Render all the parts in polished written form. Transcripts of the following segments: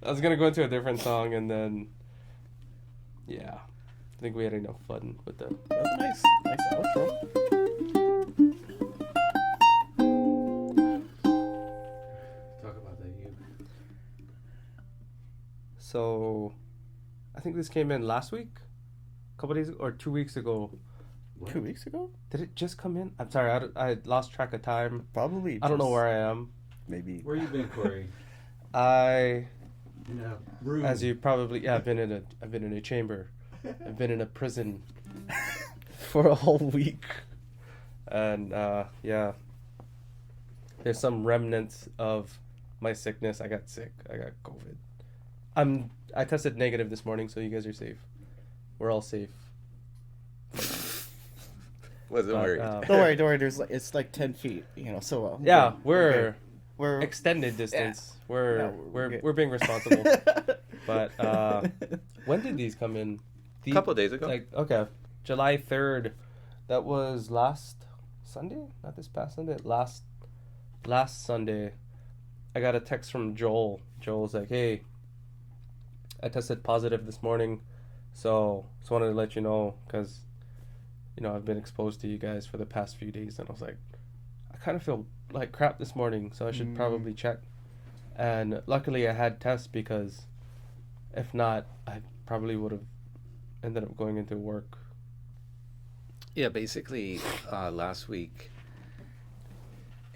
I was gonna go into a different song, and then, yeah, I think we had enough fun with the. That's nice. Nice outro. Talk about that, you. So, I think this came in last week, a couple days or 2 weeks ago. What? 2 weeks ago? Did it just come in? I'm sorry, I lost track of time. Probably. I don't know just where I am. Maybe. Where you been, Corey? I, In a room. as you probably, I've been in a chamber. I've been in a prison for a whole week, and yeah, there's some remnants of my sickness. I got sick. I got COVID. I tested negative this morning, so you guys are safe. We're all safe. Wasn't But, worried. Don't worry. It's like 10 feet. So. Yeah, we're we're extended distance. We're No, we're good. we're being responsible. But when did these come in? A couple days ago. Like, okay, July 3rd. That was last Sunday, not this past Sunday. Last Sunday, I got a text from Joel. Joel's like, "Hey, I tested positive this morning, so just wanted to let you know because, I've been exposed to you guys for the past few days." And I was like, I kind of feel like crap this morning, so I should probably check. And luckily I had tests, because if not, I probably would have ended up going into work. Yeah, basically, last week,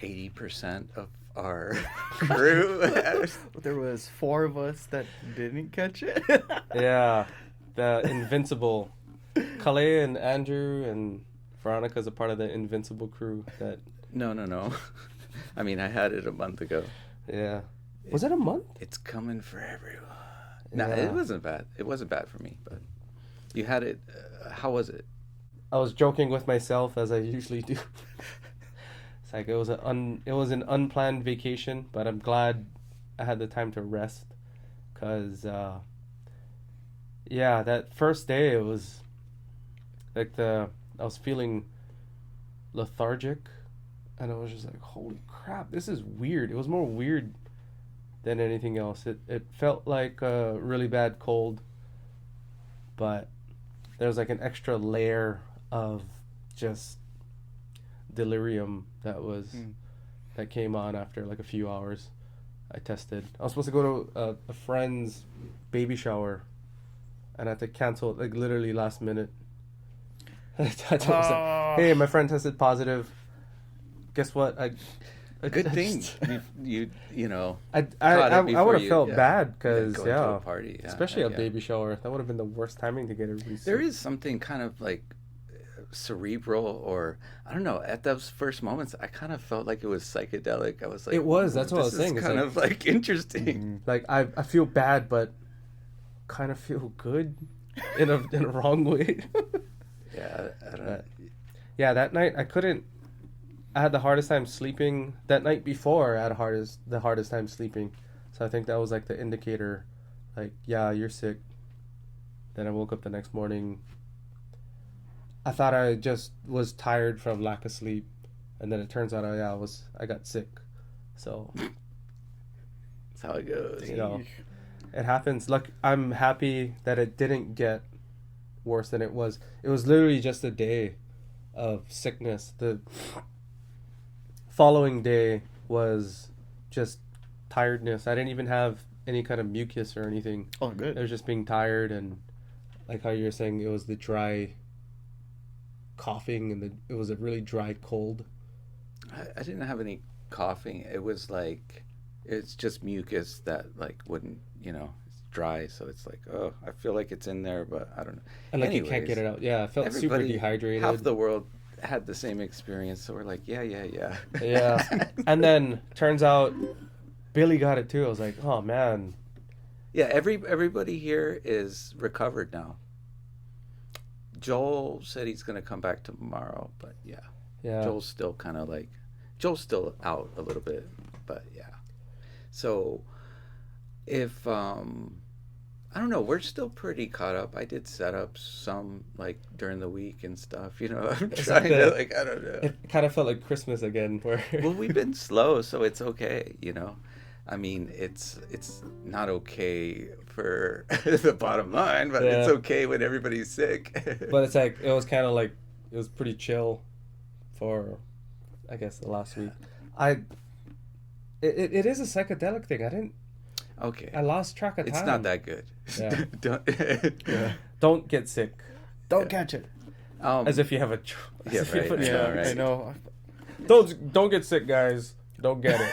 80% of our crew. There was 4 of us that didn't catch it. Yeah, the Invincible. Kalei and Andrew and Veronica's a part of the Invincible crew. That No. I mean, I had it a month ago. yeah, was it a month? It's coming for everyone. No, Yeah. it wasn't bad. It wasn't bad for me, but you had it. How was it? I was joking with myself, as I usually do. It's like it was an unplanned vacation, but I'm glad I had the time to rest, cause yeah, that first day it was like I was feeling lethargic, and I was just like, holy crap, this is weird. It was more weird than anything else. It felt like a really bad cold, but there was like an extra layer of just delirium that came on after like a few hours. I tested. I was supposed to go to a friend's baby shower, and I had to cancel it like literally last minute. I was like, hey, my friend tested positive. Guess what? Good thing you know. I caught it before would have you- felt yeah. bad, because Going to a party, yeah, especially a yeah. baby shower. That would have been the worst timing to get everybody sick. There is something kind of like cerebral, or I don't know. At those first moments, I kind of felt like it was psychedelic. I was like, It was, "Ooh, that's what I was this is saying, it's kind like- of like interesting. Like I feel bad, but kind of feel good in a wrong way. Yeah, I don't know. Yeah, that night I had the hardest time sleeping. That night before, I had the hardest time sleeping. So I think that was like the indicator, like, yeah, you're sick. Then I woke up the next morning. I thought I just was tired from lack of sleep, and then it turns out I got sick. So That's how it goes. it happens. Look, I'm happy that it didn't get worse than it was. It was literally just a day of sickness. The following day was just tiredness. I didn't even have any kind of mucus or anything. Oh, good. It was just being tired, and like how you were saying, it was the dry coughing, and it was a really dry cold. I didn't have any coughing. It was like, it's just mucus that like wouldn't, it's dry. So it's like, oh, I feel like it's in there, but I don't know. And like you can't Anyways, get it out. Yeah, I felt super everybody, dehydrated. Half the world had the same experience. So we're like, yeah. Yeah. And then turns out Billy got it too. I was like, oh man. Yeah, everybody here is recovered now. Joel said he's going to come back tomorrow, but yeah. Joel's still kind of like, Joel's still out a little bit, but yeah. So if, I don't know, we're still pretty caught up. I did set up some like during the week and stuff, I'm trying to I don't know. It kind of felt like Christmas again. Where Well, we've been slow, so it's okay, I mean, it's not okay for the bottom line, but it's okay when everybody's sick. But it's like it was kind of like it was pretty chill for, I guess, the last week. It is a psychedelic thing. Okay. I lost track of time. It's not that good. Yeah. Don't get sick. Don't catch it. As if you have a. Right. I know. Don't get sick, guys. Don't get it.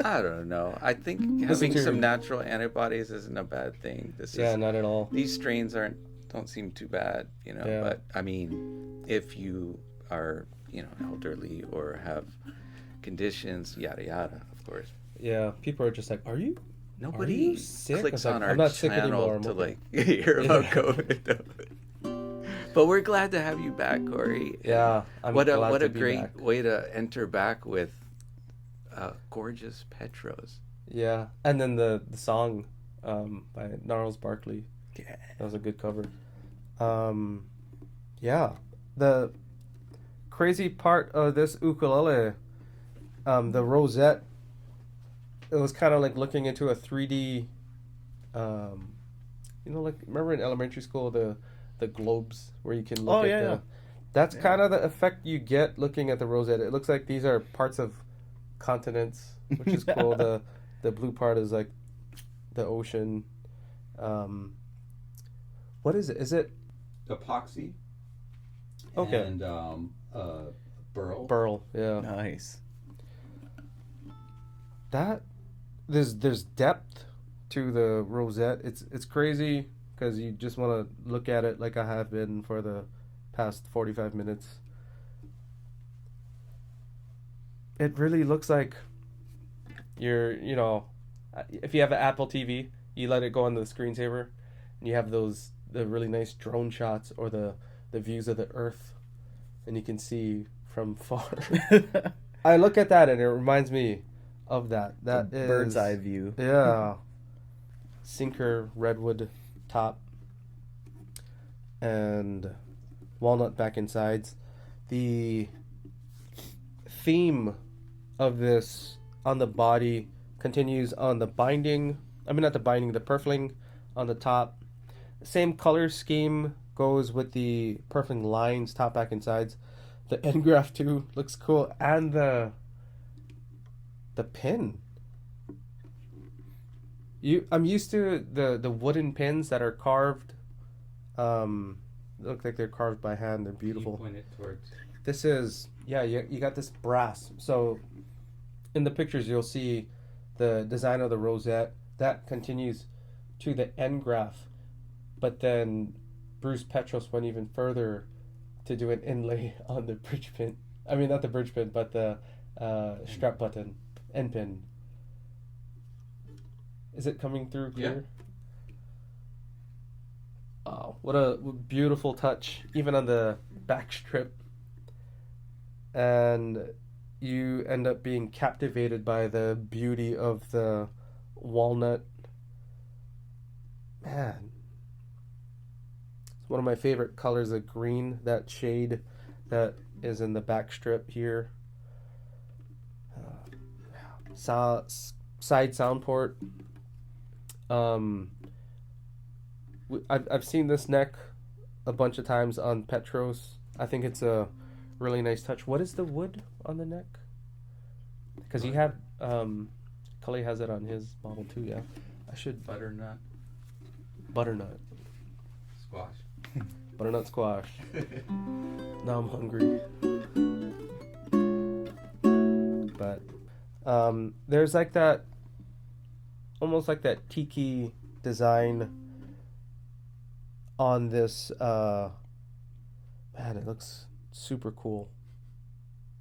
I don't know. I think having some natural antibodies isn't a bad thing. Not at all. These strains don't seem too bad, you know. Yeah. But I mean, if you are, elderly or have conditions, yada yada, of course. Yeah, people are just like, "Are you?" Nobody sick? clicks on I'm our channel to like hear about COVID. But we're glad to have you back, Corey. Yeah, what a great way to enter back with gorgeous Petros. Yeah, and then the song by Gnarls Barkley. Yeah, that was a good cover. Yeah, the crazy part of this ukulele, the rosette. It was kind of like looking into a 3D, like remember in elementary school the globes where you can look at that's kind of the effect you get looking at the rosette. It looks like these are parts of continents, which is cool. The blue part is like the ocean. What is it? Is it epoxy? Okay. And burl. Burl, yeah. Nice. That there's depth to the rosette. It's crazy because you just want to look at it like I have been for the past 45 minutes. It really looks like you're, if you have an Apple TV, you let it go on the screensaver, and you have the really nice drone shots or the views of the Earth, and you can see from far. I look at that and it reminds me of that. That is bird's eye view. Yeah. Sinker Redwood top and Walnut back and sides. The theme of this on the body continues on the binding. I mean, not the binding, the purfling on the top. Same color scheme goes with the purfling lines, top, back, and sides. The end graft too looks cool, and the pin. I'm used to the wooden pins that are carved. Look like they're carved by hand. They're beautiful. You point it towards. This is you got this brass. So in the pictures you'll see the design of the rosette that continues to the end graft, but then Bruce Petros went even further to do an inlay on the bridge pin. I mean, not the bridge pin, but the strap button end pin. Is it coming through clear? Yeah. Oh, what a beautiful touch, even on the back strip. And you end up being captivated by the beauty of the walnut. Man. It's one of my favorite colors, the green, that shade that is in the back strip here. Side sound port. I've seen this neck a bunch of times on Petros. I think it's a really nice touch. What is the wood on the neck? Because you have Kalei has it on his model too. Yeah, I should Butternut Squash. Butternut squash. Now I'm hungry. But there's like that, almost like that tiki design on this. Man, it looks super cool.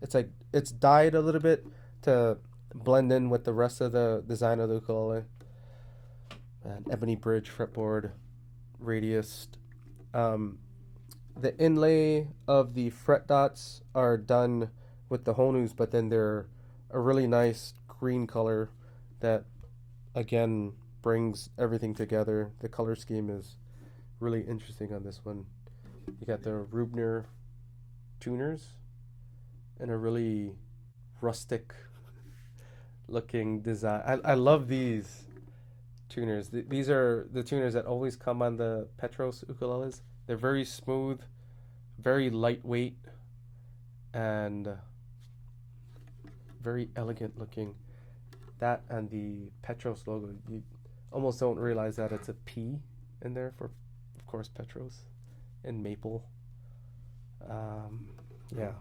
It's like it's dyed a little bit to blend in with the rest of the design of the ukulele. And ebony bridge, fretboard, radius. The inlay of the fret dots are done with the Honus, but then they're a really nice green color that again brings everything together. The color scheme is really interesting on this one. You got the Rubner tuners and a really rustic looking design. I love these tuners. These are the tuners that always come on the Petros ukuleles. They're very smooth, very lightweight, and very elegant looking. That and the Petros logo, you almost don't realize that it's a P in there for, of course, Petros and maple. Yeah.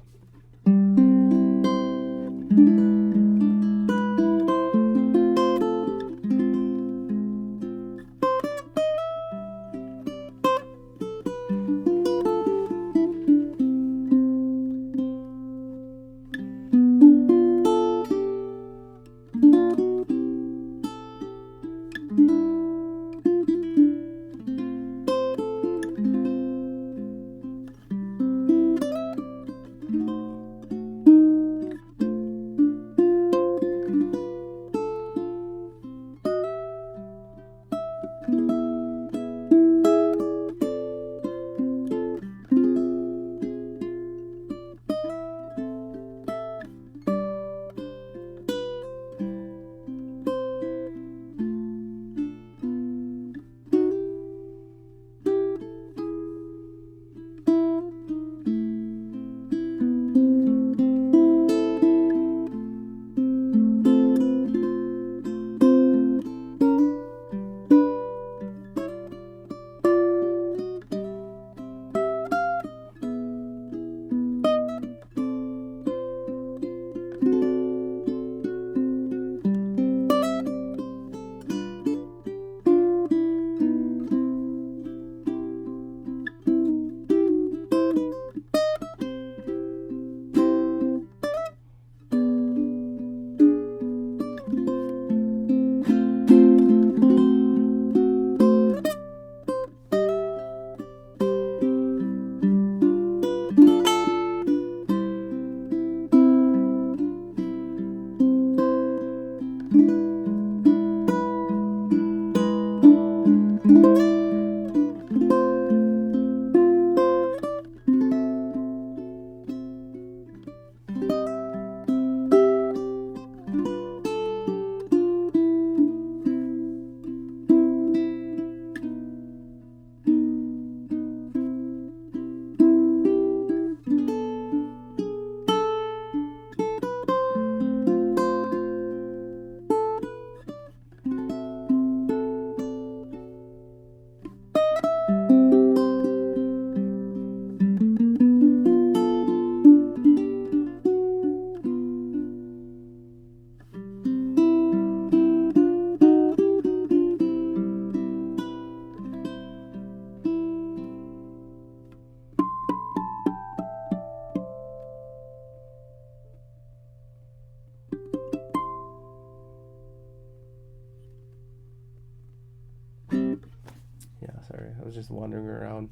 Sorry, I was just wandering around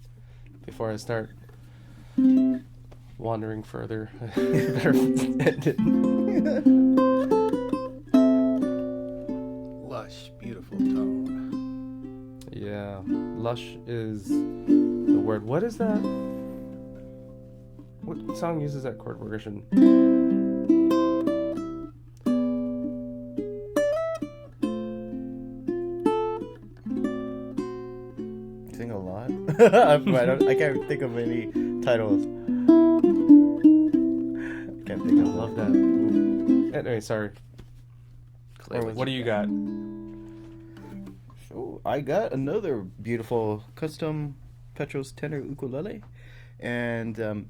before I start wandering further. Lush, beautiful tone. Yeah, lush is the word. What is that? What song uses that chord progression? Sing a lot. I can't think of any titles. I can't think of. I love that. Anyway, sorry. Kalei, What do you got? So I got another beautiful custom Petros tenor ukulele, and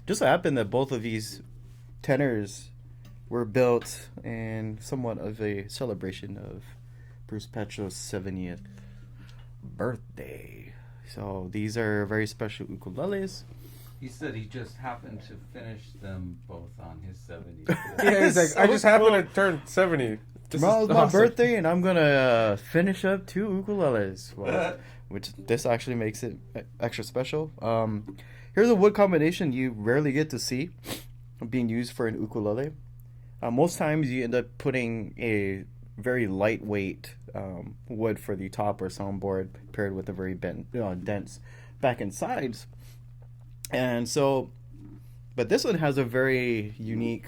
just so happened that both of these tenors were built in somewhat of a celebration of Bruce Petros' 70th birthday. So these are very special ukuleles. He said he just happened to finish them both on his 70th. Yeah, he's like, So I just happened cool. to turn 70. Tomorrow's my birthday, and I'm gonna finish up 2 ukuleles, which this actually makes it extra special. Here's a wood combination you rarely get to see being used for an ukulele. Most times you end up putting a very lightweight wood for the top or soundboard paired with a very dense back and sides. And so, but this one has a very unique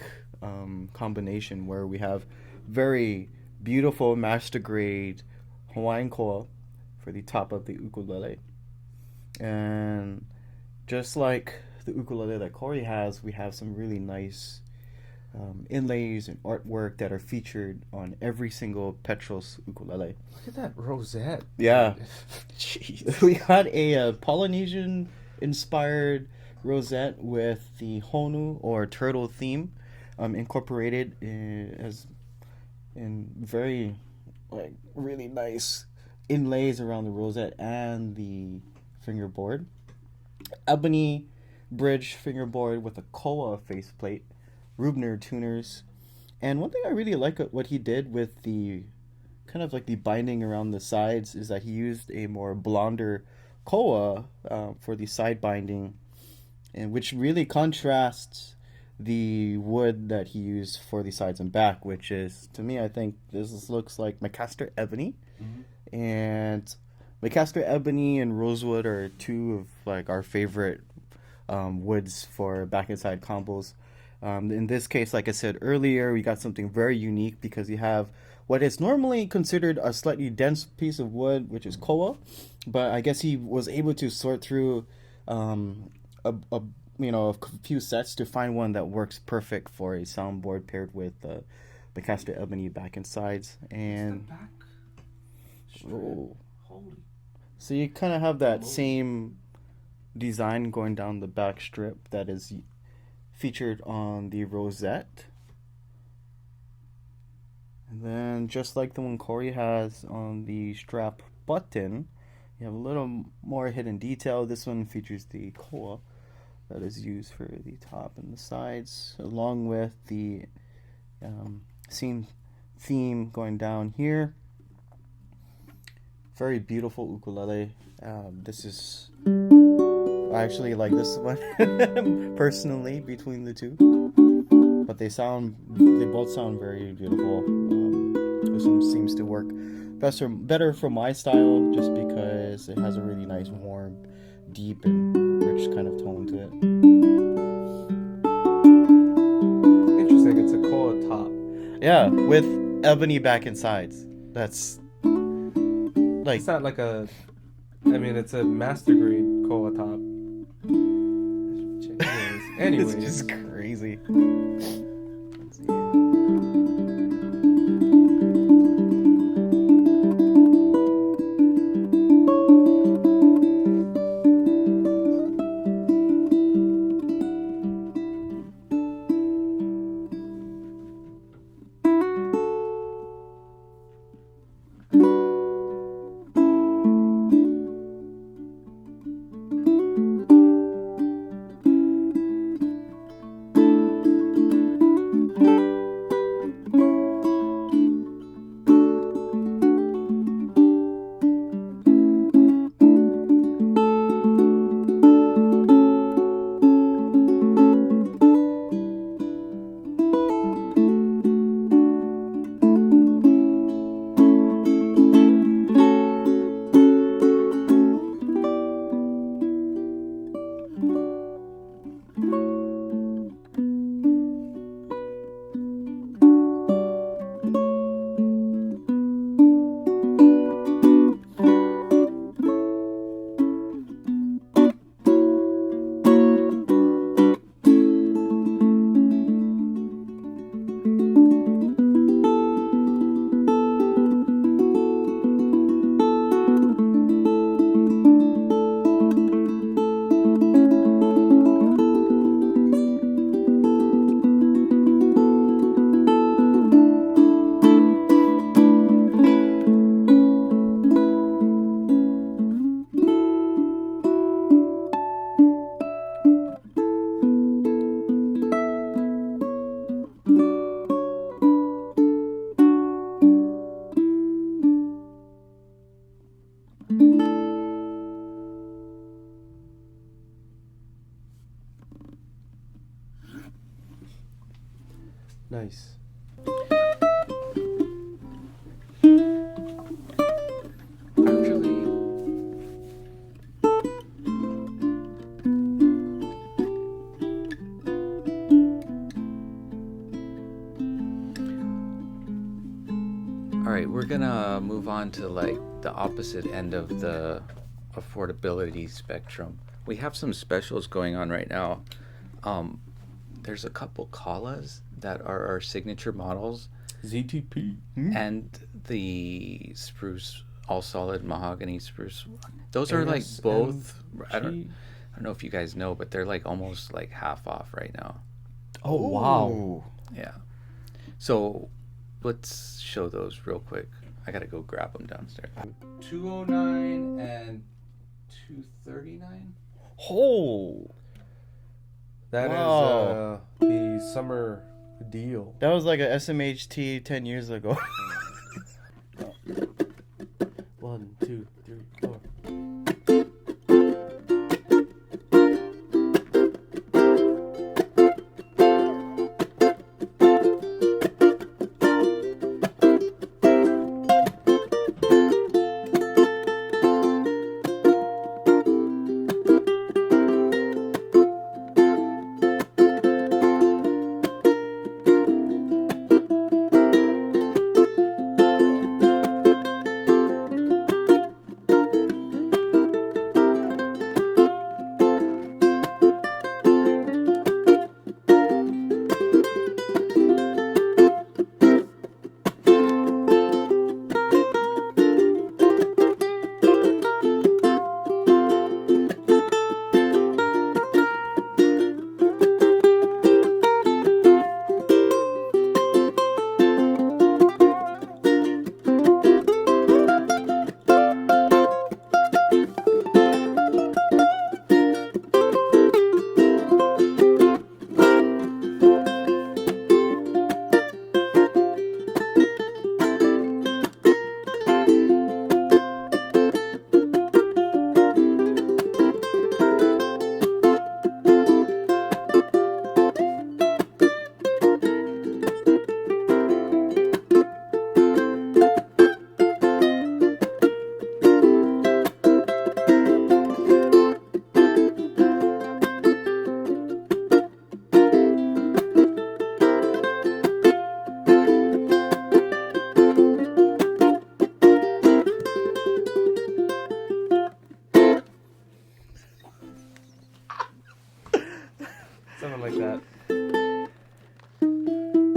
combination where we have very beautiful master grade Hawaiian koa for the top of the ukulele. And just like the ukulele that Corey has, we have some really nice inlays and artwork that are featured on every single Petros ukulele. Look at that rosette. Yeah. Jeez. We got a Polynesian inspired rosette with the honu or turtle theme incorporated as in very like really nice inlays around the rosette and the fingerboard. Ebony bridge fingerboard with a koa faceplate, Rubner tuners. And one thing I really like what he did with the kind of like the binding around the sides is that he used a more blonder koa for the side binding, and which really contrasts the wood that he used for the sides and back, which is, to me, I think this looks like Macaster ebony. Mm-hmm. And Macaster ebony and rosewood are two of like our favorite woods for back and side combos. In this case, like I said earlier, we got something very unique because you have what is normally considered a slightly dense piece of wood, which is koa, but I guess he was able to sort through a few sets to find one that works perfect for a soundboard paired with the Macaster ebony back and sides. And back oh. Holy. So you kind of have that same design going down the back strip that is featured on the rosette. And then just like the one Corey has on the strap button, you have a little more hidden detail. This one features the koa that is used for the top and the sides, along with the seam theme going down here. Very beautiful ukulele. This is, I actually like this one personally between the two, but they both sound very beautiful. This one seems to work better for my style, just because it has a really nice, warm, deep, and rich kind of tone to it. Interesting. It's a koa top. Yeah, with ebony back and sides. That's like, it's not like a. I mean, it's a master grade koa top. Anyways. It's just crazy. Let's see. All right, we're gonna move on to like the opposite end of the affordability spectrum. We have some specials going on right now. There's a couple Kalas that are our signature models. ZTP. And the Spruce, all solid mahogany Spruce. Those are like both, I don't know if you guys know, but they're like almost like half off right now. Oh, wow. Yeah. So let's show those real quick. I gotta go grab them downstairs. 209 and 239. Oh, That wow. is the summer deal. That was like a SMHG 10 years ago. 1, 2, 3, 4. Something like that.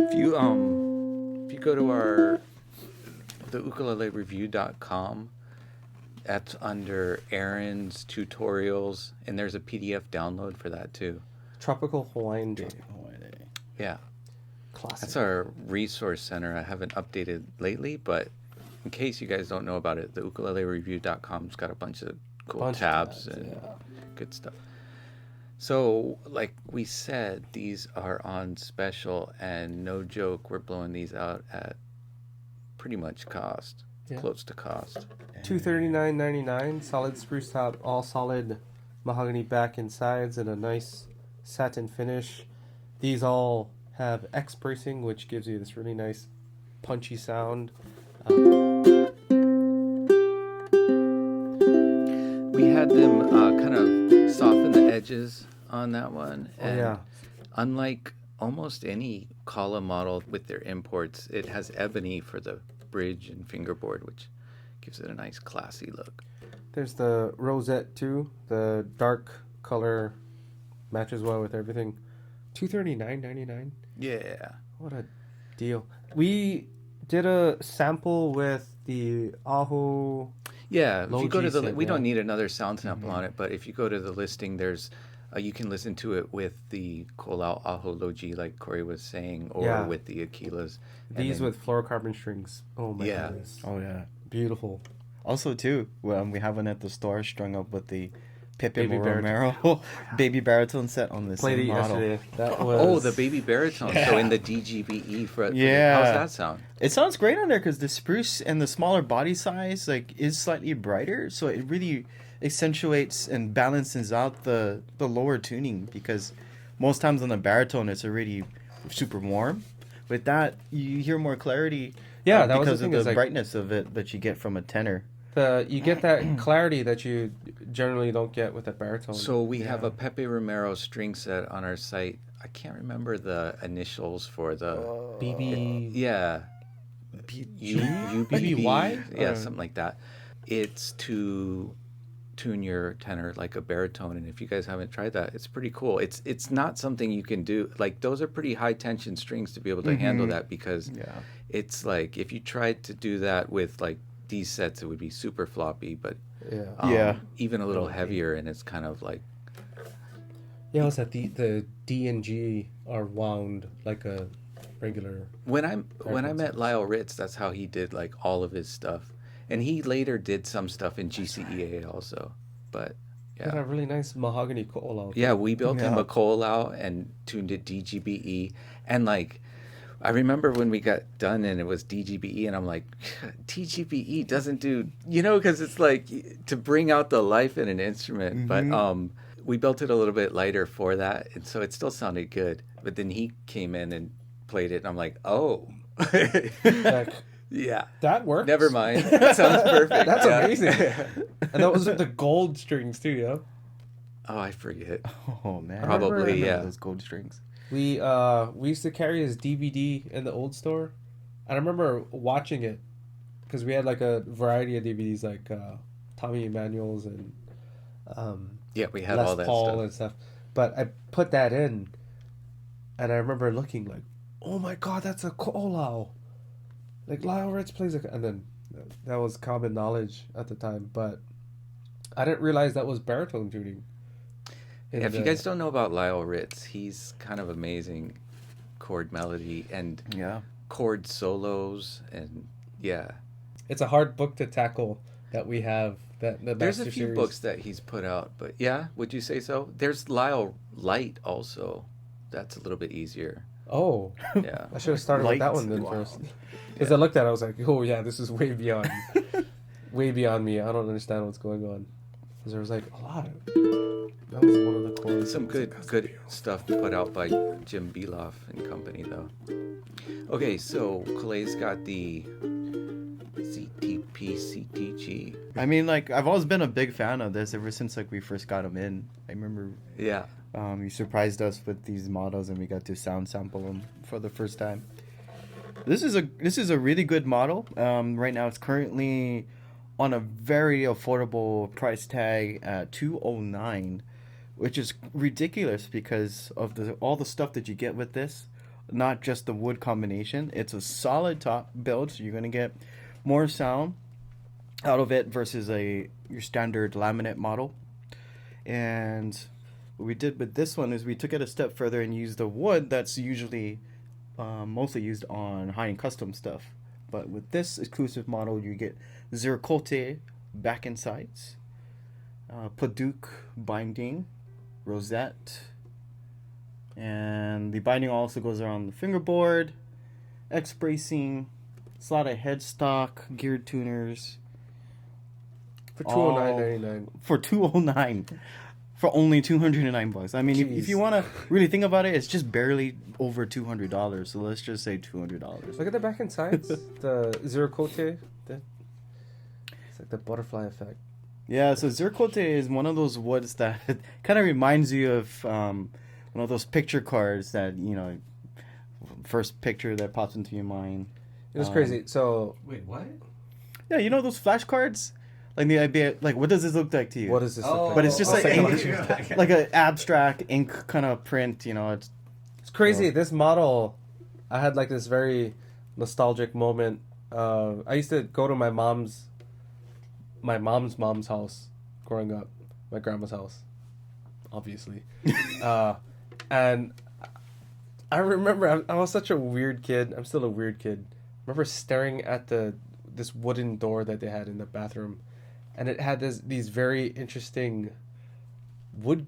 If you go to our the ukuleleReview.com, that's under Aaron's tutorials, and there's a PDF download for that too. Tropical Hawaiian Day. Yeah. Classic. That's our resource center. I haven't updated lately, but in case you guys don't know about it, the ukuleleReview.com's got a bunch of cool tabs and good stuff. So, like we said, these are on special, and no joke, we're blowing these out at pretty much cost, close to cost. $239.99, solid spruce top, all solid mahogany back and sides, and a nice satin finish. These all have X bracing, which gives you this really nice punchy sound. We had them kind of soften the edges on that one. And unlike almost any Kala model with their imports, it has ebony for the bridge and fingerboard, which gives it a nice classy look. There's the rosette too. The dark color matches well with everything. $239.99. Yeah. What a deal. We did a sample with the Aho. Yeah, if you go to the, G-Sync, we don't need another sound sample on it, but if you go to the listing, there's, you can listen to it with the Kolau Aho Logi, like Corey was saying, or with the Aquilas. These with fluorocarbon strings. Oh my goodness. Oh yeah. Beautiful. Also too, we have one at the store strung up with the Pepe Romero baby baritone set on the same model. Yesterday. That was... the baby baritone. Yeah. So in the DGBE for yeah. How's that sound? It sounds great on there because the spruce and the smaller body size is slightly brighter, so it really accentuates and balances out the lower tuning, because most times on the baritone it's already super warm. With that, you hear more clarity. Yeah, that because was of the brightness of it that you get from a tenor. You get that clarity that you generally don't get with a baritone. So we have a Pepe Romero string set on our site. I can't remember the initials for the BB. Yeah, UBY? Yeah, something like that. It's to tune your tenor like a baritone, and if you guys haven't tried that, it's pretty cool. It's not something you can do, like those are pretty high tension strings to be able to handle that, because it's like if you tried to do that with like these sets, it would be super floppy, but even a little heavier, and it's kind of like it's that the D and G are wound like a regular. When I met Lyle Ritz, that's how he did like all of his stuff. And he later did some stuff in GCEA also, but Had a really nice mahogany coal out. Yeah, we built him a coal out and tuned it DGBE, and like I remember when we got done and it was DGBE, and I'm like, DGBE doesn't do, because it's like to bring out the life in an instrument, but we built it a little bit lighter for that, and so it still sounded good. But then he came in and played it, and I'm like, oh. Yeah. That works. Never mind. That sounds perfect. That's amazing. And that was with the gold strings too, Oh, I forget. Oh man. Probably, those gold strings. We used to carry his DVD in the old store. And I remember watching it because we had like a variety of DVDs, like Tommy Emmanuel's and we had Les all that Paul stuff. and stuff. But I put that in, and I remember looking like, oh my god, that's a Kolau. Like Lyle Ritz plays and then that was common knowledge at the time, but I didn't realize that was baritone tuning. If you guys don't know about Lyle Ritz, he's kind of amazing chord melody and chord solos, and it's a hard book to tackle that we have. There's a few books that he's put out, but would you say so? There's Lyle Light also. That's a little bit easier. Oh, yeah. I should have started with that one then first. Because I looked at it, I was like, oh yeah, this is way beyond me. I don't understand what's going on. Because there was like a lot of. That was one of the chords. Some good stuff put out by Jim Beloff and company, though. Okay, so Kalei's got the ZTP-CTG. I mean, like, I've always been a big fan of this ever since like we first got them in. I remember. Yeah. You surprised us with these models, and we got to sound sample them for the first time. This is a really good model. Right now, it's currently on a very affordable price tag at $209, which is ridiculous because of all the stuff that you get with this. Not just the wood combination. It's a solid top build, so you're gonna get more sound out of it versus your standard laminate model. And what we did with this one is we took it a step further and used the wood that's usually mostly used on high-end custom stuff. But with this exclusive model, you get Ziricote back and sides, Paduk binding, rosette, and the binding also goes around the fingerboard, X bracing, slot of headstock, geared tuners. For $209.99. For $209. For only $209. I mean, if you want to really think about it, it's just barely over $200. So let's just say $200. Look at the back and sides. The Ziricote. It's like the butterfly effect. Yeah, so Ziricote is one of those woods that kind of reminds you of one of those picture cards that, first picture that pops into your mind. It was crazy. So wait, what? Yeah, you know those flashcards? Like the idea, like, what does this look like to you? What does this look like? But it's just like ink, like an abstract ink kind of print, It's crazy. This model, I had like this very nostalgic moment. I used to go to my mom's house growing up, my grandma's house, obviously. And I remember I was such a weird kid. I'm still a weird kid. I remember staring at this wooden door that they had in the bathroom. And it had these very interesting wood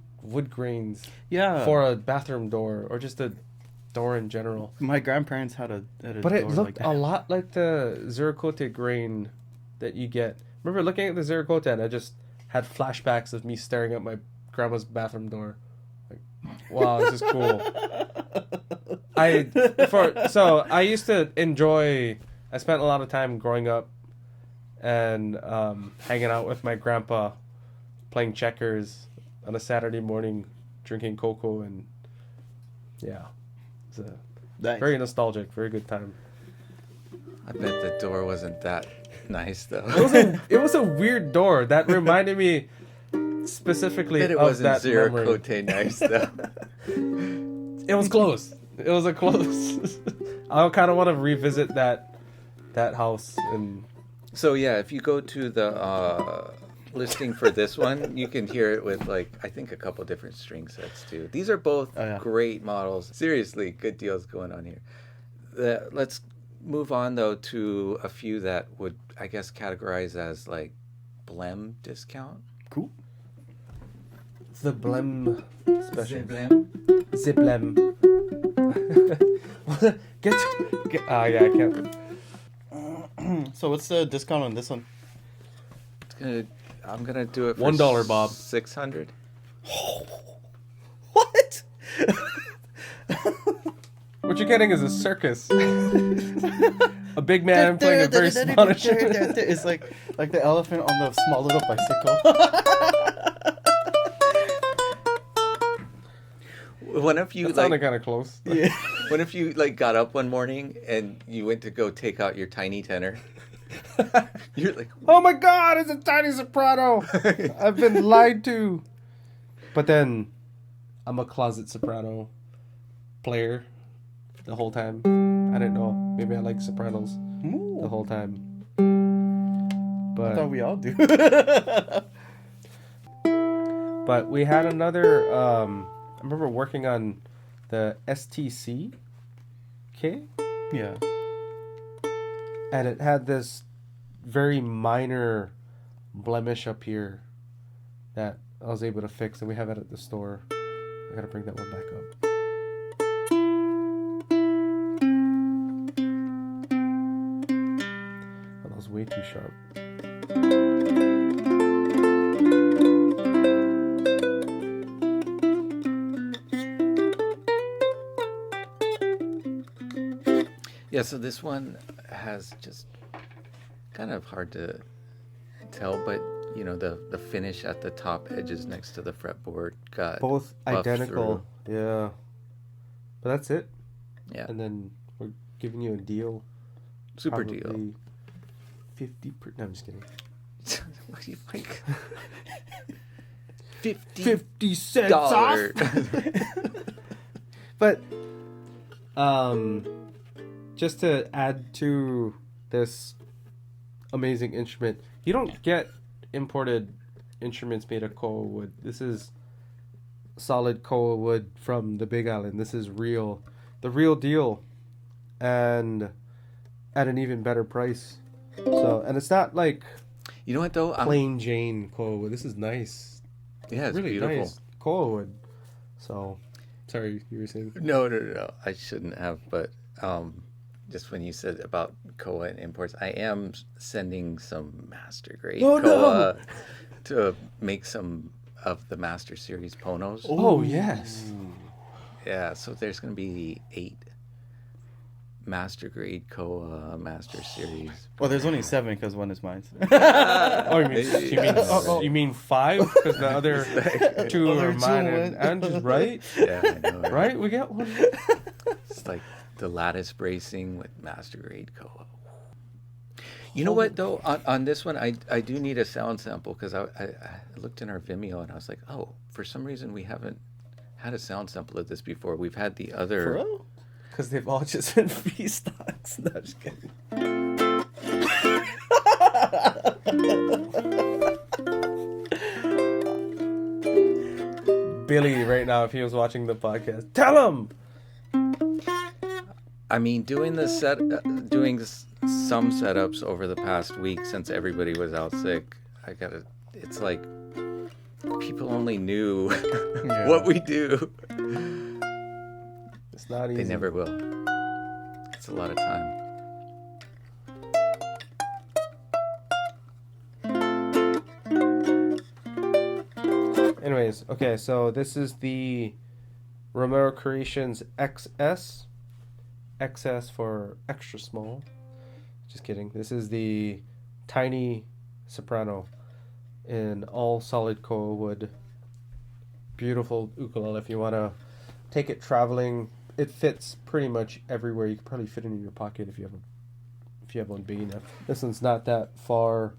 grains for a bathroom door or just a door in general. My grandparents had a but it door looked like that. a lot like the Ziricote grain that you get. I remember looking at the Ziricote and I just had flashbacks of me staring at my grandma's bathroom door. Like, wow, this is cool. I used to enjoy. I spent a lot of time growing up and hanging out with my grandpa, playing checkers on a Saturday morning, drinking cocoa, and it's a very nostalgic, very good time. I bet the door wasn't that nice though. It was a weird door that reminded me specifically Bet it of wasn't that memory. Ziricote nice though. It was close. It was a close. I kind of want to revisit that house. And So yeah, if you go to the listing for this one, you can hear it with like I think a couple different string sets too. These are both great models. Seriously, good deals going on here. Let's move on though to a few that would I guess categorize as like Blem discount. Cool. the Blem Specials. Blem. Blem. get yeah, I can't. So what's the discount on this one? I'm gonna do it for $1, Bob. 600. What? What you're getting is a circus. A big man playing a very small instrument. It's like the elephant on the small little bicycle. What if you That sounded kind of close. Yeah. What if you like got up one morning and you went to go take out your tiny tenor? You're like, Oh my God! It's a tiny soprano. I've been lied to. But then, I'm a closet soprano player the whole time. I didn't know. Maybe I like sopranos the whole time. I thought we all do. But we had another. I remember working on the STC-K, Yeah. and it had this very minor blemish up here that I was able to fix, and we have it at the store. I gotta bring that one back up. Oh, that was way too sharp. yeah. So this one has just kind of hard to tell, but you know the finish at the top edges next to the fretboard got Both buffed identical. Yeah. But that's it. Yeah. And then we're giving you a deal. Super deal. Probably 50 no, I'm just kidding. What do you think? 50 cents off. But just to add to this amazing instrument, you don't get imported instruments made of koa wood. This is solid koa wood from the Big Island. This is real, the real deal, and at an even better price. So, and it's not like You know what though? plain Jane koa wood. This is nice. Yeah, it's really beautiful. nice koa wood. So, sorry, you were saying. No. I shouldn't have, but just when you said about koa and imports, I am sending some master grade koa to make some of the master series Ponos. Oh yes. Yeah, so there's going to be 8 master grade koa master series. Well, there's only 7 because one is mine. Oh, you mean 5? Because the other 2 are mine and Andrew's, right? Yeah, I know. Right? We got one. It's like the lattice bracing with master grade koa. You know what though? On this one, I do need a sound sample because I looked in our Vimeo and I was like, oh, for some reason we haven't had a sound sample of this before. We've had the other. For real? Because they've all just been free stocks. No, I'm just kidding. Billy, right now, if he was watching the podcast, tell him. I mean, doing some setups over the past week since everybody was out sick, it's like people only knew what we do. It's not easy. They never will. It's a lot of time. Anyways, okay, so this is the Romero Creations XS. XS for extra small. Just kidding. This is the tiny soprano in all solid koa wood. Beautiful ukulele if you want to take it traveling. It fits pretty much everywhere. You could probably fit it in your pocket if you have a if you have one big enough. This one's not that far.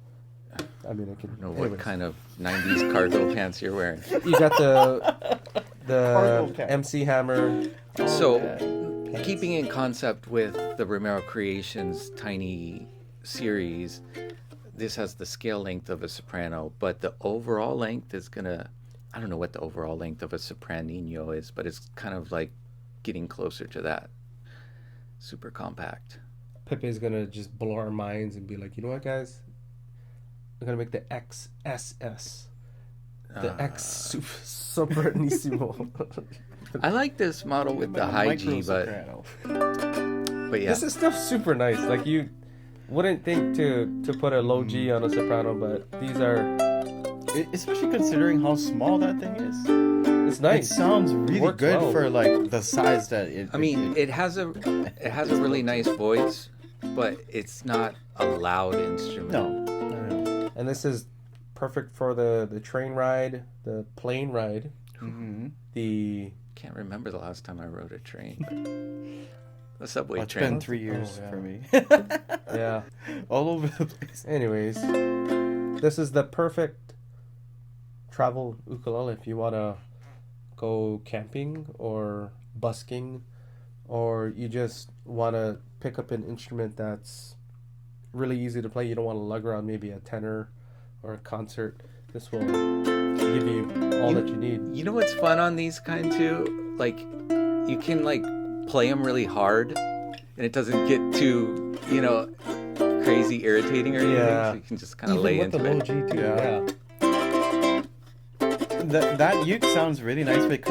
I mean, I can. I don't know what kind of 90s cargo pants you're wearing. You got the MC hammer. So, keeping in concept with the Romero Creations tiny series, this has the scale length of a soprano, but the overall length is gonna, I don't know what the overall length of a sopranino is, but it's kind of like getting closer to that. Super compact. Pepe's gonna just blow our minds and be like, you know what, guys? I'm gonna make the XSS. The X Sopranissimo. I like this model with the high G, but yeah. This is still super nice. Like, you wouldn't think to put a low G on a soprano, but these are... Especially considering how small that thing is. It's nice. It sounds really good for like the size that it... I mean, it has a really nice voice, but it's not a loud instrument. No. And this is perfect for the train ride, the plane ride, the... Can't remember the last time I rode a train. The subway It's train. been 3 years for me. Yeah. All over the place. Anyways, this is the perfect travel ukulele if you want to go camping or busking, or you just want to pick up an instrument that's really easy to play. You don't want to lug around maybe a tenor or a concert. This will give you all that you need. You know what's fun on these kind too? Like, you can like play them really hard, and it doesn't get too, crazy irritating or anything. Yeah. So you can just kind of lay into the low it. G too. Yeah. That uke sounds really nice, but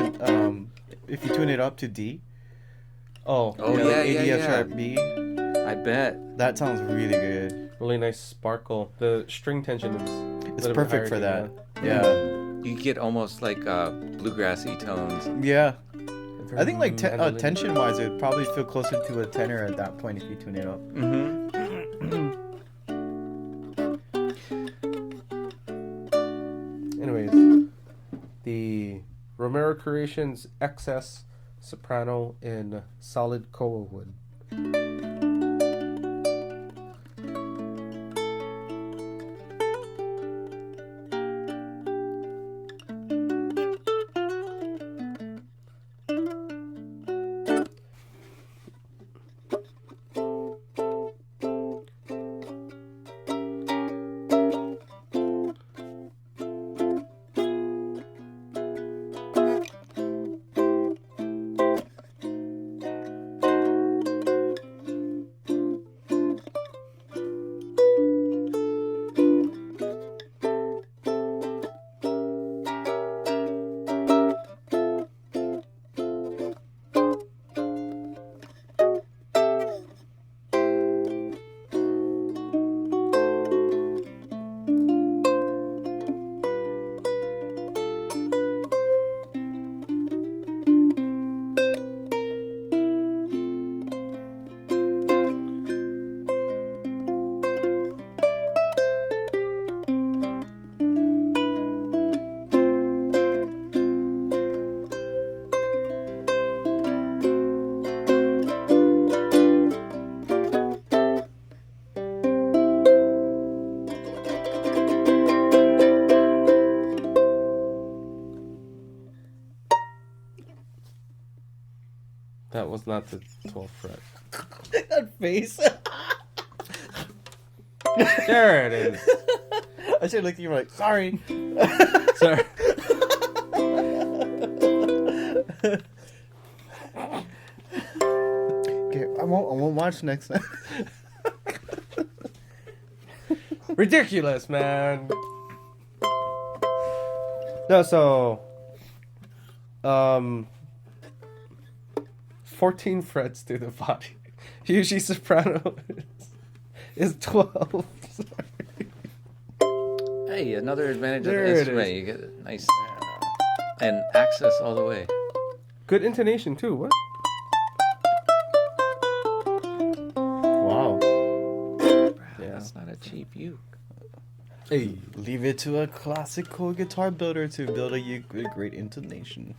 if you tune it up to D. Oh Yeah. yeah. F sharp B. I bet. That sounds really good. Really nice sparkle. The string tension is It's perfect for that. Yeah. You get almost like bluegrassy tones. Yeah. I think like tension wise, it would probably feel closer to a tenor at that point if you tune it up. Anyways, the Romero Creations XS Soprano in solid koa wood. That was not the 12th fret. That face. There it is. I should look at you like, sorry. Sorry. Okay, I won't watch next time. Ridiculous, man. No, so 14 frets to the body. Usually soprano is 12. Sorry. Hey, another advantage There of it the instrument. is. You get nice and access all the way. Good intonation too. What? Wow. Yeah. That's not a cheap uke. Hey. Leave it to a classical guitar builder to build a uke with great intonation.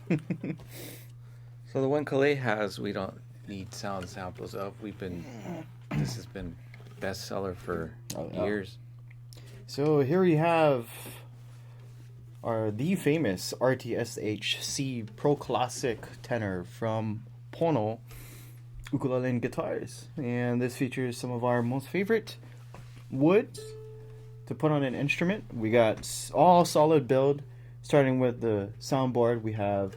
So the one Kalei has, we don't need sound samples of. This has been bestseller for years. So here we have the famous RTSH-C Pro Classic tenor from Pono Ukulele and Guitars. And this features some of our most favorite woods to put on an instrument. We got all solid build. Starting with the soundboard, we have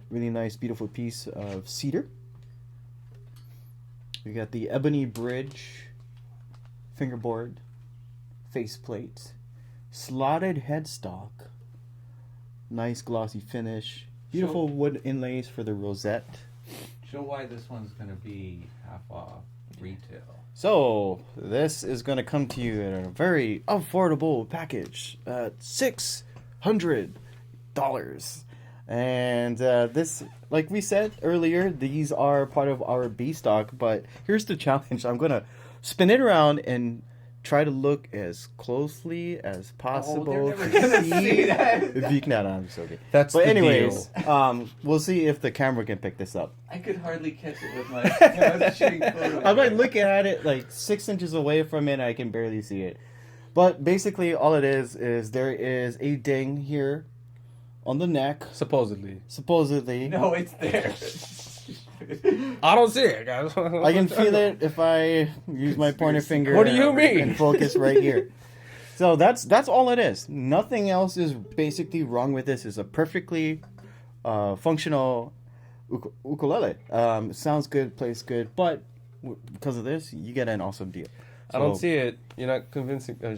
really nice, beautiful piece of cedar. We got the ebony bridge, fingerboard, faceplate, slotted headstock, nice glossy finish, beautiful wood inlays for the rosette. Show why this one's going to be half off retail. So this is going to come to you in a very affordable package at $600. And this, like we said earlier, these are part of our B stock, but here's the challenge. I'm gonna spin it around and try to look as closely as possible never to gonna see see that. if you can. No, I'm just joking. That's But the anyways, deal. we'll see if the camera can pick this up. I could hardly catch it with my I was shooting photos. I'm like looking at it like 6 inches away from it. I can barely see it. But basically, all it is there is a ding here on the neck. Supposedly. No, it's there. I don't see it, guys. I can feel it if I use my pointer finger. What do you mean? And focus right here. So that's all it is. Nothing else is basically wrong with this. It's a perfectly functional ukulele. Sounds good, plays good, but because of this, you get an awesome deal. I don't see it. You're not convincing. You're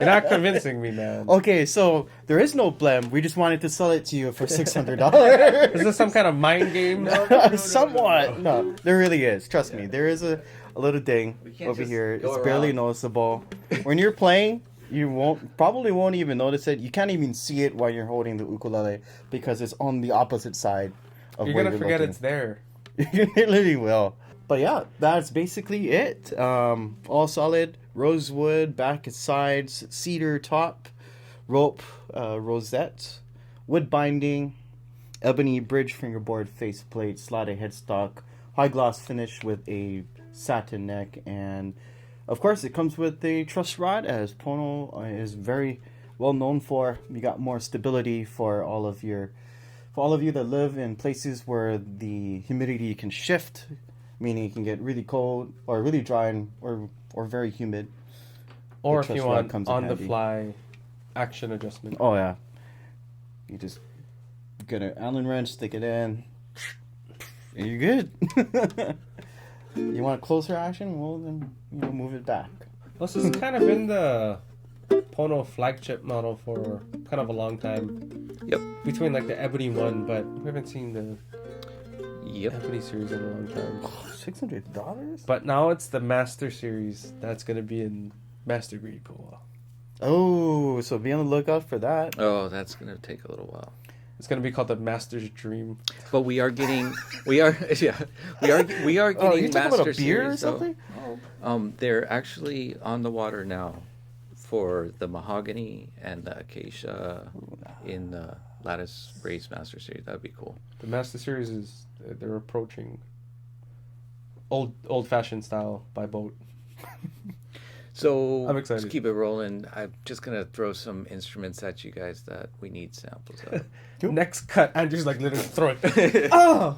not convincing me, man. Okay, so there is no Blem. We just wanted to sell it to you for $600. Is this some kind of mind game? Somewhat. No, there really is. Trust me. There is a little ding can't over just here. go It's barely around. noticeable. When you're playing, you probably won't even notice it. You can't even see it while you're holding the ukulele because it's on the opposite side of You're where gonna you're forget looking. it's there. You literally will. But yeah, that's basically it. All solid, rosewood, back and sides, cedar top, rope, rosette, wood binding, ebony bridge fingerboard faceplate, slotted headstock, high gloss finish with a satin neck, and of course it comes with a truss rod, as Pono is very well known for. You got more stability for all of you that live in places where the humidity can shift, meaning it can get really cold or really dry or very humid. Or The if you truss rod want comes in on the handy. fly action adjustment. Oh yeah, you just get an Allen wrench, stick it in, and you're good. You want a closer action? Well, then move it back. This has kind of been the Pono flagship model for kind of a long time. Yep. Between like the ebony one, but we haven't seen the Yep. ebony series in a long time. $600? But now it's the master series that's gonna be in master grade cool. Oh, so be on the lookout for that. Oh, that's gonna take a little while. It's gonna be called the Master's Dream. But we are getting we are getting Oh, you talking master about a beer or series, though. something? They're actually on the water now for the mahogany and the acacia in the lattice raised master series. That'd be cool. The Master Series is they're approaching old fashioned style by boat. So I'm excited. Let's keep it rolling. I'm just gonna throw some instruments at you guys that we need samples of. Next cut, Andrew's like literally throw it. Oh,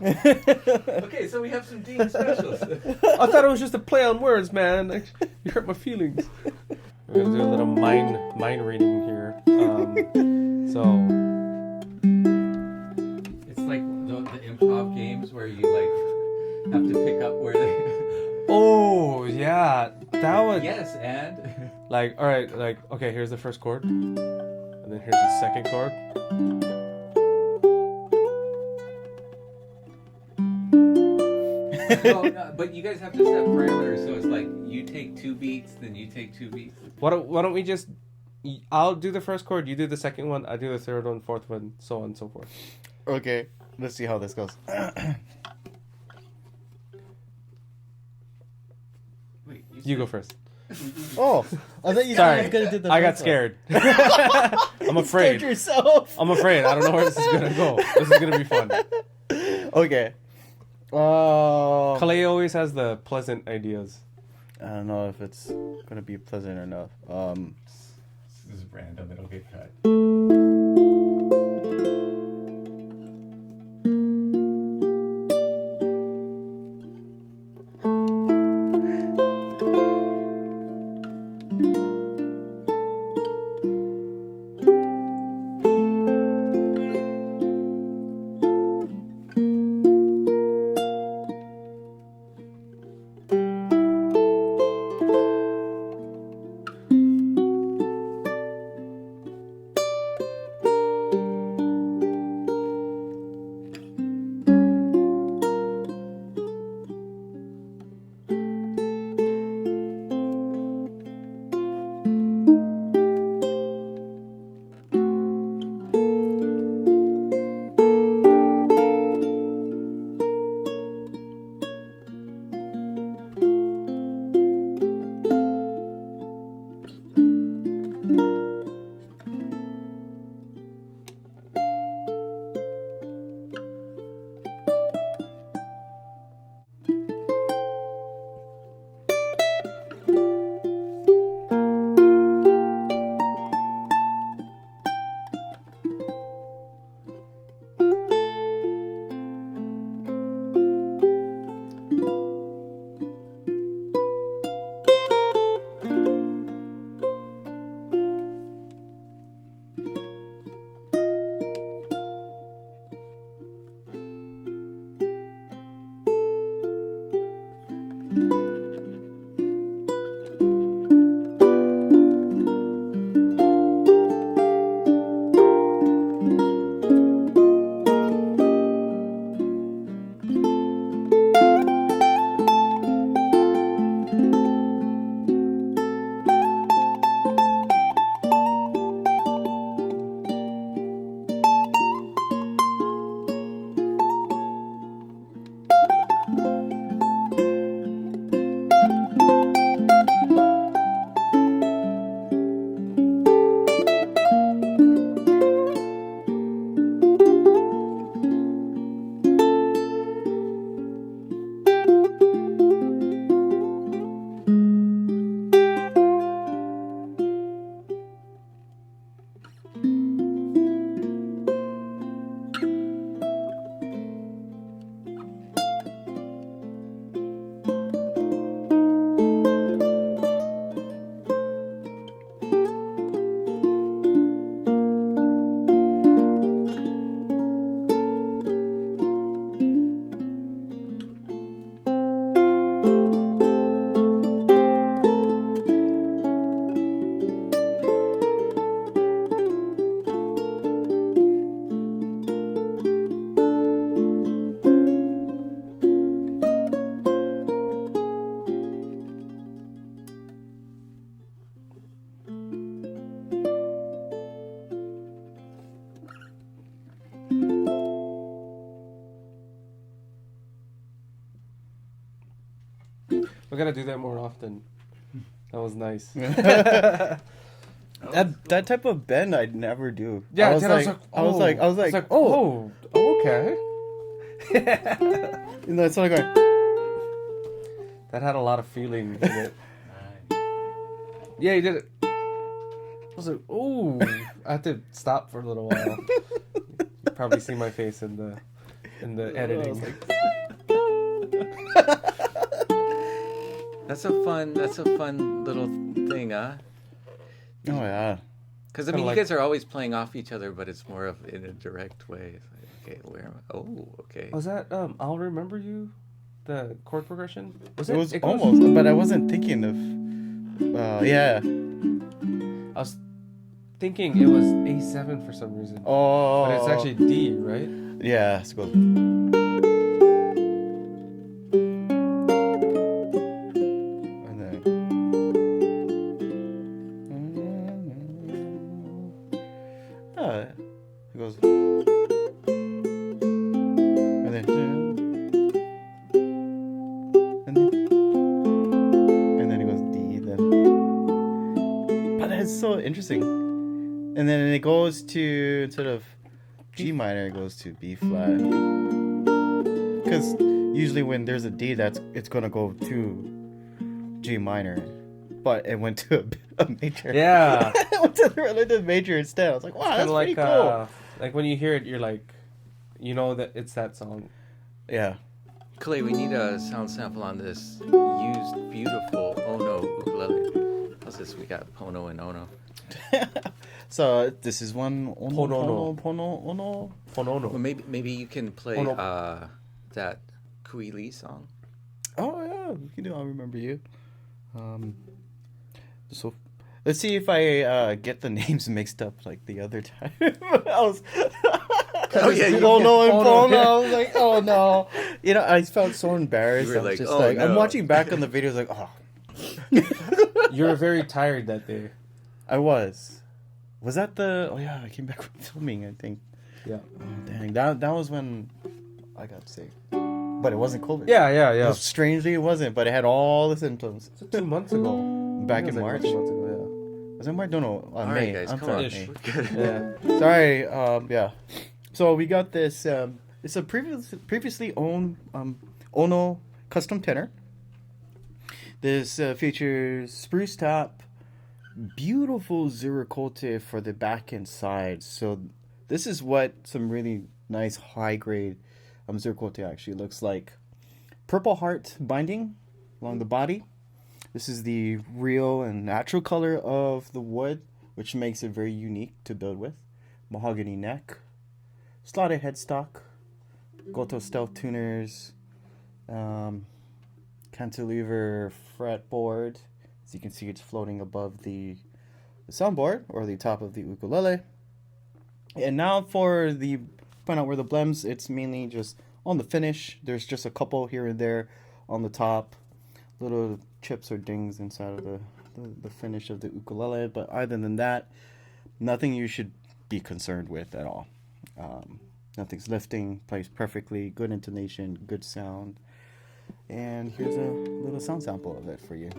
Okay, so we have some Dean specials. I thought it was just a play on words, man. Like, you hurt my feelings. We're gonna do a little mind reading here. So It's like the improv games where you like have to pick up where they. oh yeah, that would Yes, and like all right, like okay, here's the first chord, and then here's the second chord. no, but you guys have to set parameters. So it's like you take 2 beats, then you take 2 beats. Why don't we just? I'll do the first chord, you do the second one, I do the third one, fourth one, so on and so forth. Okay, let's see how this goes. Wait, You go first. Oh, I thought you Sorry, guys gonna do the I got first one. scared. I'm afraid. Scared yourself. I'm afraid. I don't know where this is gonna go. This is gonna be fun. Okay. Kalei always has the pleasant ideas. I don't know if it's gonna be pleasant enough. This is random. It'll get cut. We gotta do that more often. That was nice. that type of bend I'd never do. Yeah, I was like, oh, okay. And then it's like going. That had a lot of feeling in it. Yeah, you did it. I was like, oh, I had to stop for a little while. You probably see my face in the editing. That's a fun little thing, huh? Oh yeah. Because I mean, you guys are always playing off each other, but it's more of in a direct way. It's like, okay, where am I? Oh, okay. Was that I'll Remember You, the chord progression? It was almost, but I wasn't thinking of. Yeah. I was thinking it was A7 for some reason. Oh. But it's actually D, right? Yeah. Let's go. Interesting. And then it goes to, instead of G minor, it goes to B flat. Because usually when there's a D, it's gonna go to G minor, but it went to a major. Yeah. It went to the relative major instead. I was like, wow, that's pretty cool. Like when you hear it, you're like, you know that it's that song. Yeah. Kalei, we need a sound sample on this used, beautiful Ono ukulele. How's this? We got Pono and Ono. So this is one Pono. Well, maybe you can play that Kui Lee song. Oh yeah, we can do I'll Remember You. So let's see if I get the names mixed up like the other time. Oh yeah, you don't know in Pono. I was like, oh no. You know, I felt so embarrassed. You were I was like, just oh, like, no. I'm watching back on the videos like, oh. You were very tired that day. I was. Was that the? Oh yeah, I came back from filming. I think. Yeah. Oh, dang, that was when I got sick, but it wasn't COVID. Yeah. Strangely, it wasn't, but it had all the symptoms. 2 months ago. Back in Like March. 2 months ago, Was it March? No, All May. right, guys, I'm come sorry, on. May. yeah. Sorry. Yeah. So we got this. It's a previously owned Ono custom tenor. This features spruce top, beautiful Ziricote for the back and sides. So this is what some really nice high grade Ziricote actually looks like. Purple heart binding along the body. This is the real and natural color of the wood, which makes it very unique to build with. Mahogany neck, slotted headstock, Goto stealth tuners, cantilever fretboard. As you can see, it's floating above the soundboard or the top of the ukulele. And now for the find out where the blems, it's mainly just on the finish. There's just a couple here and there on the top, little chips or dings inside of the finish of the ukulele. But other than that, nothing you should be concerned with at all. Nothing's lifting, plays perfectly, good intonation, good sound. And here's a little sound sample of it for you.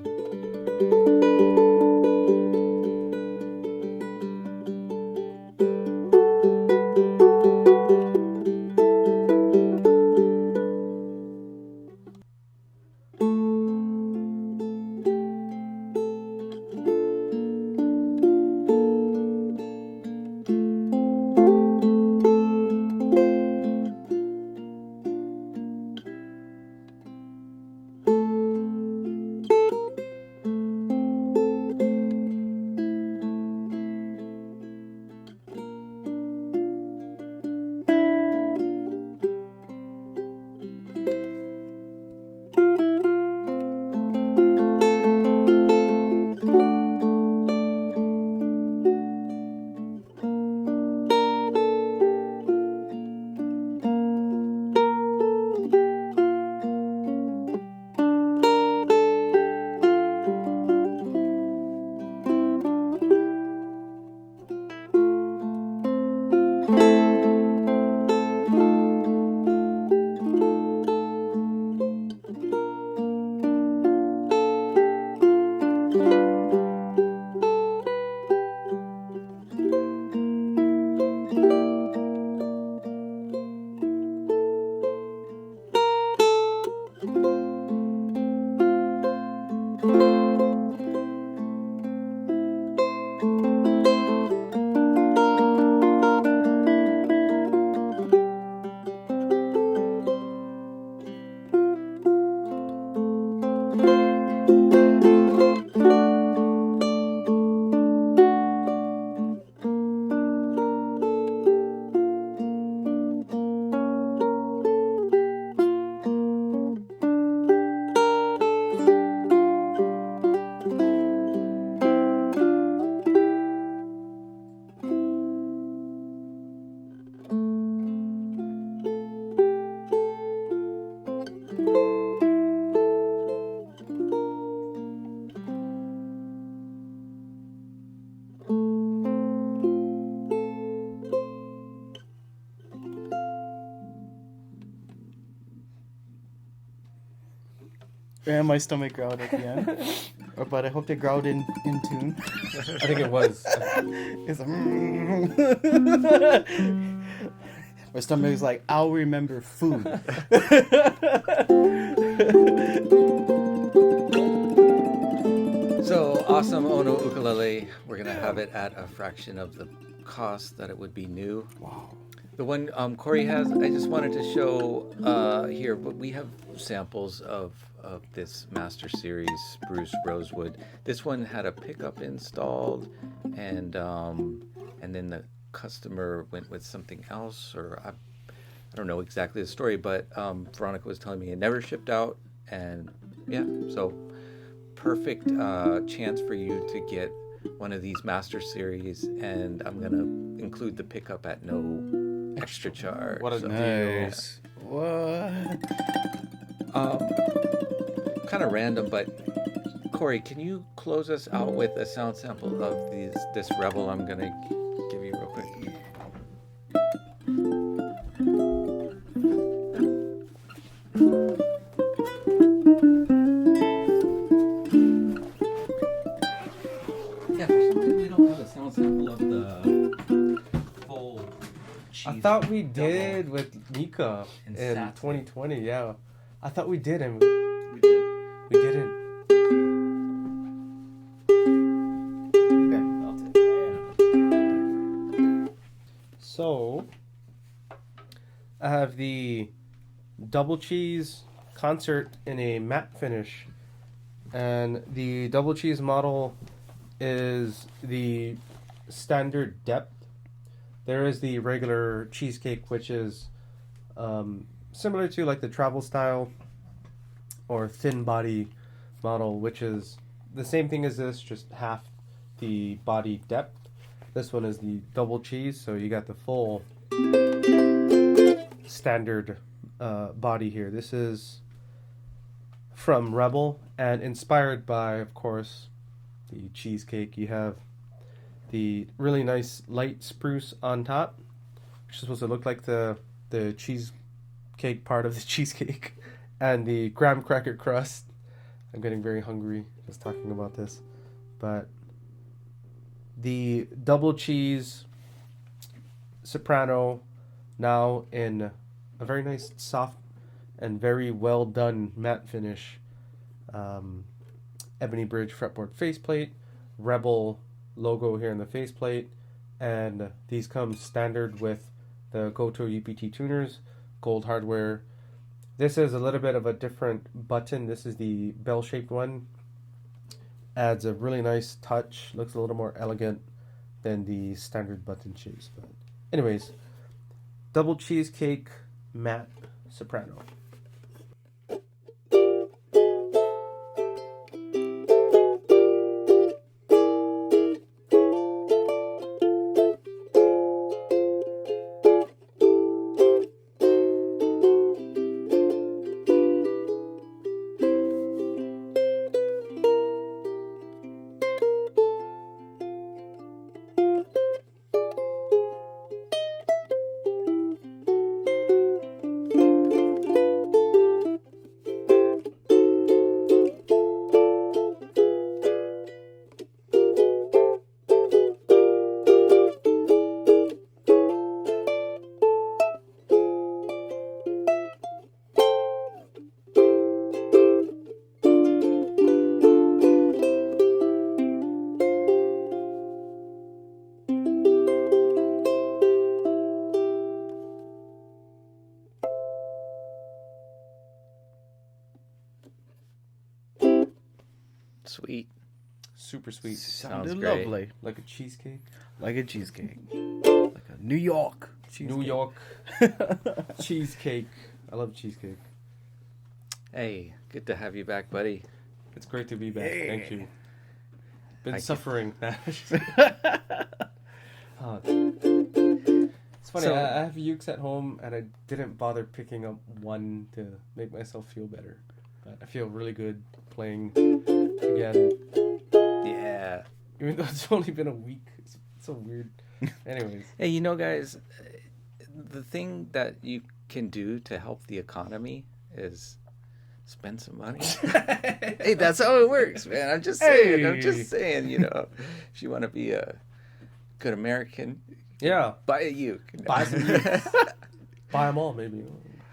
And my stomach growled at the end. But I hope they growled in tune. I think it was. It's like, my stomach is like, I'll remember food. awesome Ono ukulele. We're gonna have it at a fraction of the cost that it would be new. Wow. The one Corey has, I just wanted to show here, but we have samples of this Master Series Spruce Rosewood. This one had a pickup installed, and then the customer went with something else, or I don't know exactly the story, but Veronica was telling me it never shipped out, and yeah, so perfect chance for you to get one of these Master Series, and I'm gonna include the pickup at no extra charge. What a so, Nice. yeah. What? Kind of random, but Corey, can you close us out with a sound sample of this Rebel I'm gonna give you real quick? Yeah, for some reason we don't have a sound sample of the full cheese. I thought we did with Mika And in Saturn. 2020. Yeah, I thought we did, and We did. we didn't. Okay, I'll take that. So I have the double cheese concert in a matte finish, and the double cheese model is the standard depth. There is the regular cheesecake, which is similar to like the travel style or thin body model, which is the same thing as this, just half the body depth. This one is the double cheese, so you got the full standard body here. This is from Rebel and inspired by, of course, the cheesecake. You have the really nice light spruce on top, which is supposed to look like the cheesecake part of the cheesecake, and the graham cracker crust. I'm getting very hungry just talking about this, but the double cheese Soprano now in a very nice soft and very well done matte finish. Ebony Bridge fretboard faceplate, Rebel logo here in the faceplate, and these come standard with the Goto UPT tuners, gold hardware. This is a little bit of a different button. This is the bell-shaped one. Adds a really nice touch. Looks a little more elegant than the standard button shapes. But anyways, double cheesecake matte Soprano. Sweet. Super sweet. Sounded great. lovely. Like a cheesecake. Like a cheesecake. Like a New York cheesecake. New York cheesecake. I love cheesecake. Hey, good to have you back, buddy. It's great to be back. Hey. Thank you. Been I suffering. Oh, it's funny. So- I have ukes at home, and I didn't bother picking up one to make myself feel better. But I feel really good playing again, Yeah. even though it's only been a week. It's so weird. Anyways, Hey, you know, guys, the thing that you can do to help the economy is spend some money. Hey, that's how it works, man. I'm just saying. I'm just saying. You know, if you want to be a good American, yeah, buy a uke. Buy some ukes. Buy them all, maybe.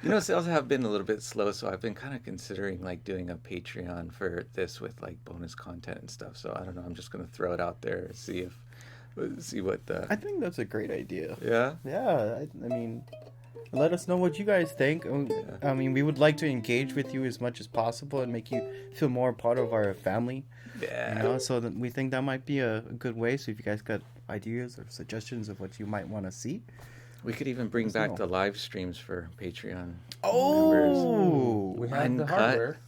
You know, sales have been a little bit slow, so I've been kind of considering like doing a Patreon for this with like bonus content and stuff. So I don't know. I'm just gonna throw it out there, see what the. I think that's a great idea. Yeah. Yeah, I mean, let us know what you guys think. I mean, we would like to engage with you as much as possible and make you feel more part of our family. Yeah. You know, so that we think that might be a good way. So if you guys got ideas or suggestions of what you might want to see, We could even bring back the live streams for Patreon members. Oh, We have the Uncut. hardware.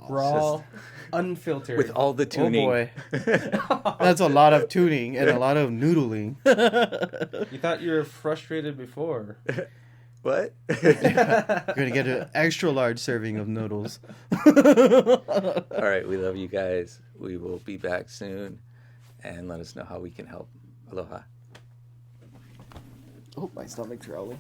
Raw, unfiltered. With all the tuning. oh boy, that's a lot of tuning and a lot of noodling. You thought you were frustrated before. What? You're gonna get an extra large serving of noodles. All right, we love you guys. We will be back soon, and let us know how we can help. Aloha. Oh, my stomach's growling.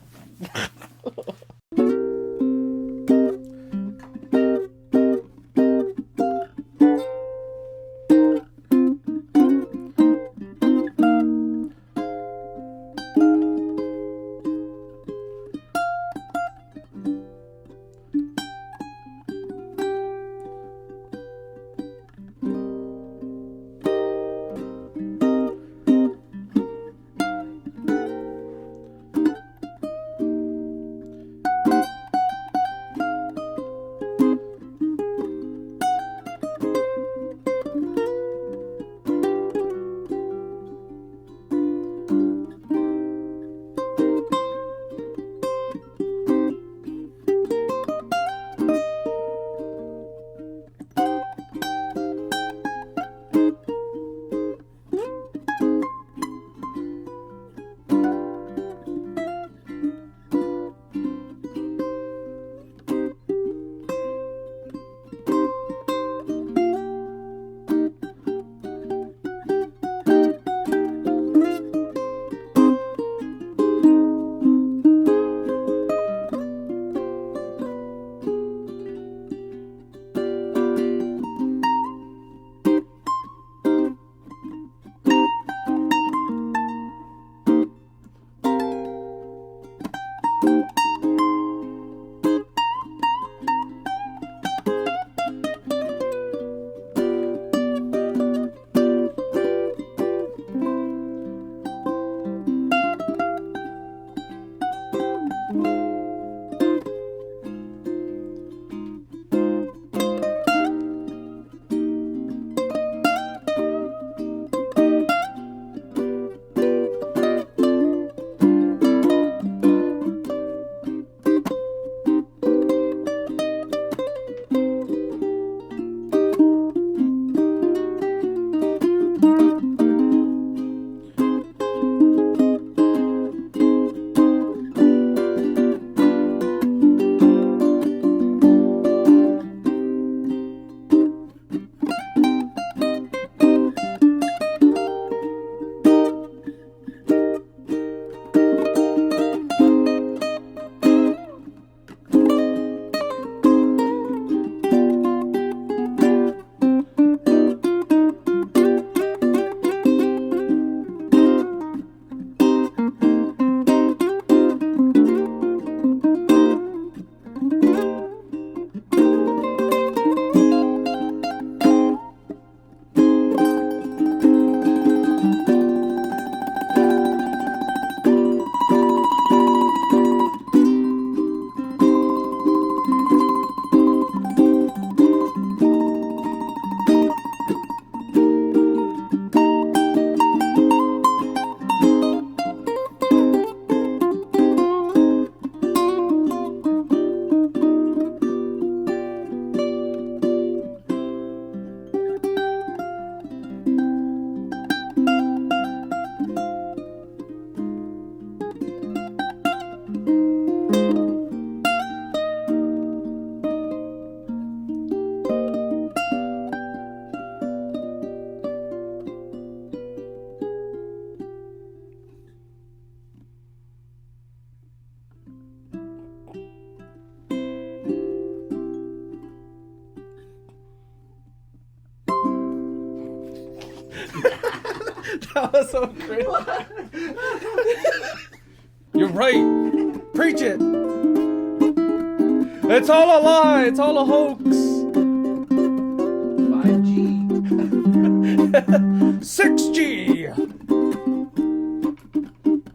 That was so great. You're right. Preach it. It's all a lie. It's all a hoax. 5G. 6G.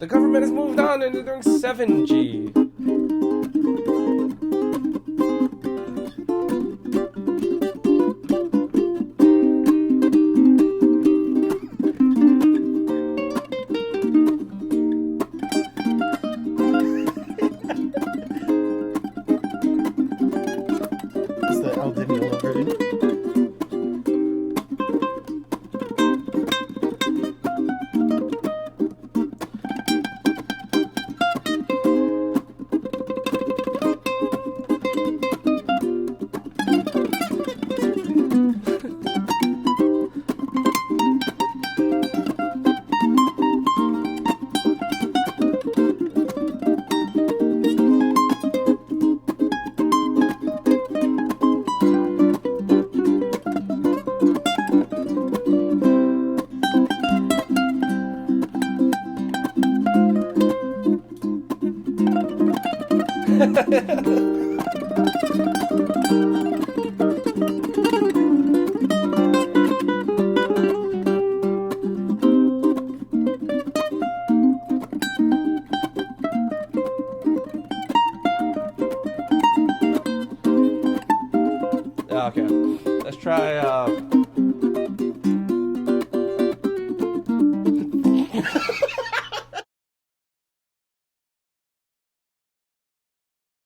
The government has moved on and they're doing 7G. Okay, let's try